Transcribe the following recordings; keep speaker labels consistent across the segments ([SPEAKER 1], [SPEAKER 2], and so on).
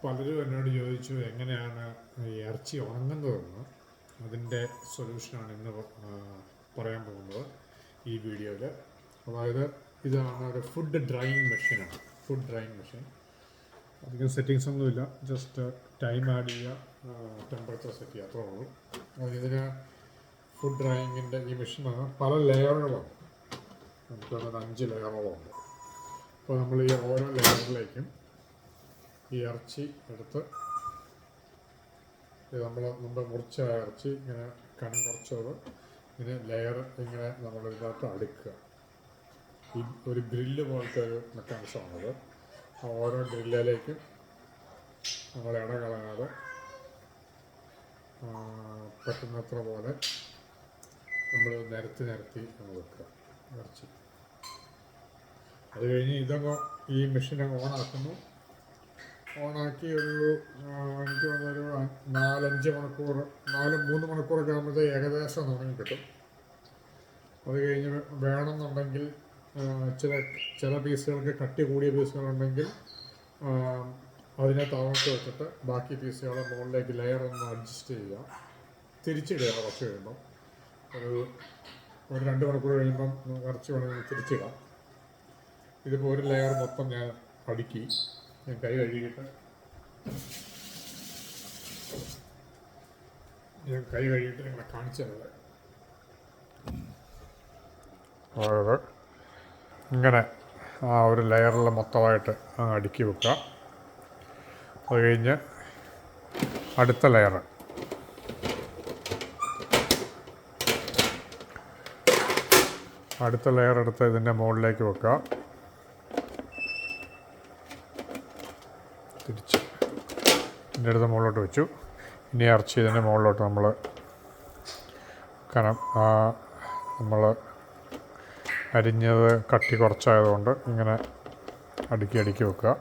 [SPEAKER 1] പലരും എന്നോട് ചോദിച്ചു എങ്ങനെയാണ് ഈ ഇറച്ചി ഉണങ്ങുന്നതെന്ന്. അതിൻ്റെ സൊല്യൂഷനാണ് ഇന്ന് പറയാൻ പോകുന്നത് ഈ വീഡിയോയിൽ. അതായത് ഇതാണ് ഒരു ഫുഡ് ഡ്രൈയിങ് മെഷീനാണ്. Food drying machine. അധികം സെറ്റിങ്സ് ഒന്നുമില്ല, ജസ്റ്റ് ടൈം ആഡ് ചെയ്യുക, ടെമ്പറേച്ചർ സെറ്റ് ചെയ്യുക, അത്രേ ഉള്ളൂ. ഇതിന് ഫുഡ് ഡ്രൈയിങ്ങിൻ്റെ ഈ മെഷീനാണ്. പല ലെയറുകളുണ്ട്, നമുക്ക് 5 ലെയറുകളുണ്ട്. അപ്പോൾ നമ്മൾ ഈ ഓരോ ലെയറിലേക്കും ഈ ഇറച്ചി എടുത്ത് നമ്മൾ മുമ്പ് മുറിച്ച ഇറച്ചി ഇങ്ങനെ കനം കുറച്ചത് ഇങ്ങനെ ലെയർ ഇങ്ങനെ നമ്മൾ ഇതിനകത്ത് അടുക്കുക. ഈ ഒരു ഗ്രില്ല് പോലത്തെ ഒരു മെക്കാനിസമാണത്. ഓരോ ഗ്രില്ലിലേക്കും നമ്മൾ ഇടകളയാതെ പറ്റുന്നത്ര പോലെ നമ്മൾ നിരത്തി നമ്മൾ വെക്കുക ഇറച്ചി. അത് കഴിഞ്ഞ് ഇതങ്ങ് ഈ മെഷീൻ അങ്ങ് ഓണാക്കുന്നു. ഓണാക്കി എനിക്ക് തോന്നുന്നൊരു 4-5 മണിക്കൂർ, 3 മണിക്കൂറൊക്കെ ആകുമ്പോഴത്തേക്ക് ഏകദേശം ഉണങ്ങി കിട്ടും. അത് കഴിഞ്ഞ് വേണമെന്നുണ്ടെങ്കിൽ ചില പീസുകൾക്ക് കട്ടി കൂടിയ പീസുകളുണ്ടെങ്കിൽ അതിനെ താഴ്ത്തി വെച്ചിട്ട് ബാക്കി പീസുകളെ മുകളിലേക്ക് ലെയർ ഒന്ന് അഡ്ജസ്റ്റ് ചെയ്യുക, തിരിച്ചിടുക. കുറച്ച് കഴിയുമ്പം ഒരു 2 മണിക്കൂർ കഴിയുമ്പം ഇറച്ചി വേണമെങ്കിൽ തിരിച്ചിടാം. ഇതിപ്പോൾ ഒരു ലെയർ മൊത്തം ഞാൻ അടുക്കി. ഞാൻ കൈ കഴുകിയിട്ട് നിങ്ങളെ കാണിച്ചു തന്നത്. അതായത് ഇങ്ങനെ ആ ഒരു ലെയറിൽ മൊത്തമായിട്ട് അടുക്കി വെക്കുക. അത് കഴിഞ്ഞ് അടുത്ത ലെയർ എടുത്ത് ഇതിൻ്റെ മുകളിലേക്ക് വെക്കുക. തിരിച്ച് ഇതിൻ്റെ അടുത്ത് മുകളിലോട്ട് വെച്ചു. ഇനി ഇറച്ചി ഇതിൻ്റെ മുകളിലോട്ട് നമ്മൾ അരിഞ്ഞത് കട്ടി കുറച്ചായതുകൊണ്ട് ഇങ്ങനെ അടുക്കി വെക്കുക.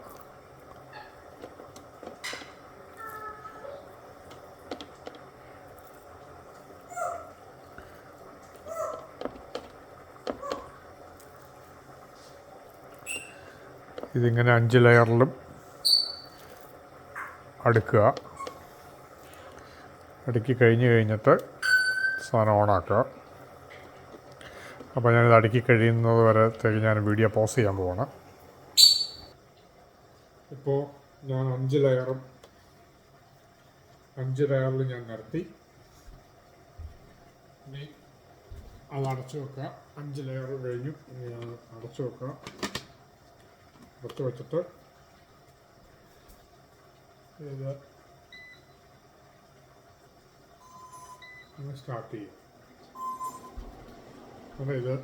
[SPEAKER 1] ഇതിങ്ങനെ 5 ലെയറിലും അടുക്കുക. അടുക്കി കഴിഞ്ഞിട്ട് സാധനം ഓണാക്കുക. അപ്പോൾ ഞാനിത് അടുക്കി കഴിയുന്നത് വരത്തേക്ക് ഞാൻ വീഡിയോ പോസ് ചെയ്യാൻ പോവാണ്. ഇപ്പോൾ ഞാൻ 5 ലെയറിൽ ഞാൻ നിർത്തി. ഇനി അത് അടച്ചു വെക്കുക. 5 ലെയർ കഴിഞ്ഞു. ഇനി അടച്ചു വെക്കുക. അടച്ചു വെച്ചിട്ട് ഇത് സ്റ്റാർട്ട് ചെയ്യും. അപ്പോൾ ഇത്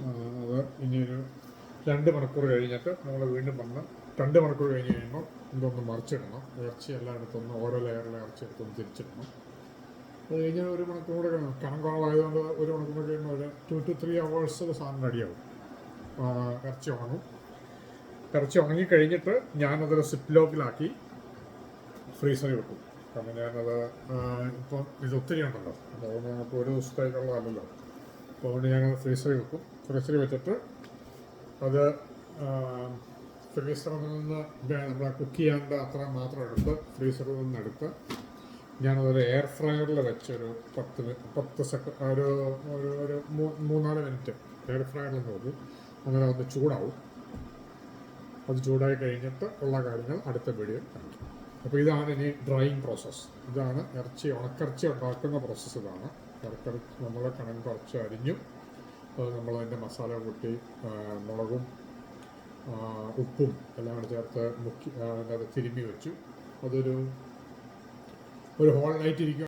[SPEAKER 1] അത് ഇനിയൊരു 2 മണിക്കൂർ കഴിഞ്ഞിട്ട് നമ്മൾ വീണ്ടും 2 മണിക്കൂർ കഴിഞ്ഞ് കഴിയുമ്പോൾ ഇതൊന്ന് മറിച്ചിടണം. ഇറച്ചി എല്ലായിടത്തൊന്ന് ഓരോ ലെയറിലെ ഇറച്ചി എടുത്തൊന്ന് തിരിച്ചിടണം. അത് കഴിഞ്ഞ് 1 മണിക്കൂർ കൂടെ കനം കുറവായതുകൊണ്ട് 1 മണിക്കൂർ കഴിയുമ്പോൾ ഒരു 2 to 3 hours സാധനം റെഡിയാവും. ഇറച്ചി ഉണങ്ങും. ഇറച്ചി ഉണങ്ങി കഴിഞ്ഞിട്ട് ഞാനതൊരു സിപ്പ് ലോക്കിലാക്കി ഫ്രീസറിൽ വെക്കും. കാരണം ഞാനത് ഇപ്പം ഇത് ഒത്തിരി ഉണ്ടല്ലോ, അപ്പോൾ അതുകൊണ്ട് നമുക്ക് ഒരു ദിവസത്തേക്കുള്ളതല്ലല്ലോ. അപ്പോൾ അതുകൊണ്ട് ഞാനത് ഫ്രീസറിൽ വെക്കും. ഫ്രീസറിൽ വെച്ചിട്ട് അത് ഫ്രീസറിൽ നിന്ന് നമ്മൾ കുക്ക് ചെയ്യേണ്ട അത്ര മാത്രം എടുത്ത് ഫ്രീസറിൽ നിന്നെടുത്ത് ഞാനതൊരു എയർ ഫ്രയറിൽ വെച്ചൊരു 10 സെക്കൻഡ് ഒരു 3-4 മിനിറ്റ് എയർ ഫ്രയറിൽ നോക്കും. അങ്ങനെ ഒന്ന് ചൂടാവും. അത് ചൂടായി കഴിഞ്ഞിട്ട് ഉള്ള കാര്യങ്ങൾ അടുത്ത വീഡിയോ കാണിക്കും. അപ്പോൾ ഇതാണ് ഇനി ഡ്രൈയിങ് പ്രോസസ്സ്. ഇതാണ് ഉണക്കിറച്ചി ഉണ്ടാക്കുന്ന പ്രോസസ്സ്. ഇതാണ് നമ്മൾ കനം കുറച്ച് അരിഞ്ഞു. അത് നമ്മളതിൻ്റെ മസാല കൂട്ടി മുളകും ഉപ്പും എല്ലാം കൂടി ചേർത്ത് മുക്കി അത് തിരുമ്മി വെച്ചു. അതൊരു ഹോൾ നൈറ്റ് ഇരിക്കും.